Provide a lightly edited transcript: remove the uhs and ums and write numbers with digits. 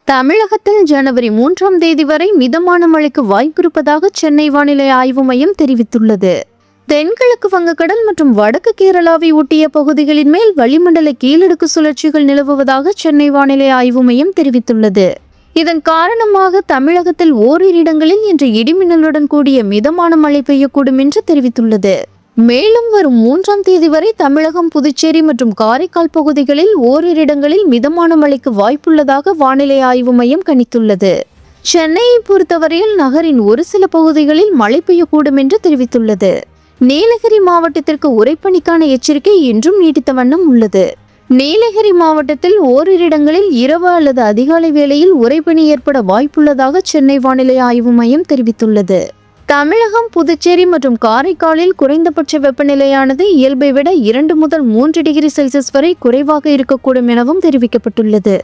தமிழகத்தில் ஜனவரி 3ஆம் தேதி வரை மிதமான மழைக்கு வாய்ப்பிருப்பதாக சென்னை வானிலை ஆய்வு மையம் தெரிவித்துள்ளது. தென்கிழக்கு வங்கக்கடல் மற்றும் வடக்கு கேரளாவை ஒட்டிய பகுதிகளின் மேல் வளிமண்டல கீழடுக்கு சுழற்சிகள் நிலவுவதாக சென்னை வானிலை ஆய்வு மையம் தெரிவித்துள்ளது. இதன் காரணமாக தமிழகத்தில் ஓரிரு இடங்களில் இன்று இடிமின்னலுடன் கூடிய மிதமான மழை பெய்யக்கூடும் என்று தெரிவித்துள்ளது. மேலும் வரும் 3ஆம் தேதி வரை தமிழகம், புதுச்சேரி மற்றும் காரைக்கால் பகுதிகளில் ஓரிரு இடங்களில் மிதமான மழைக்கு வாய்ப்புள்ளதாக வானிலை ஆய்வு மையம் கணித்துள்ளது. சென்னையை பொறுத்தவரையில் நகரின் ஒரு சில பகுதிகளில் மழை பெய்யக்கூடும் என்று தெரிவித்துள்ளது. நீலகிரி மாவட்டத்திற்கு உறைபனிக்கான எச்சரிக்கை இன்றும் நீடித்த வண்ணம் உள்ளது. நீலகிரி மாவட்டத்தில் ஓரிரு இடங்களில் இரவு அல்லது அதிகாலை வேளையில் உறைபனி ஏற்பட வாய்ப்புள்ளதாக சென்னை வானிலை ஆய்வு மையம் தெரிவித்துள்ளது. தமிழகம், புதுச்சேரி மற்றும் காரைக்காலில் குறைந்தபட்ச வெப்பநிலையானது இயல்பை விட 2 முதல் 3 டிகிரி செல்சியஸ் வரை குறைவாக இருக்கக்கூடும் எனவும் தெரிவிக்கப்பட்டுள்ளது.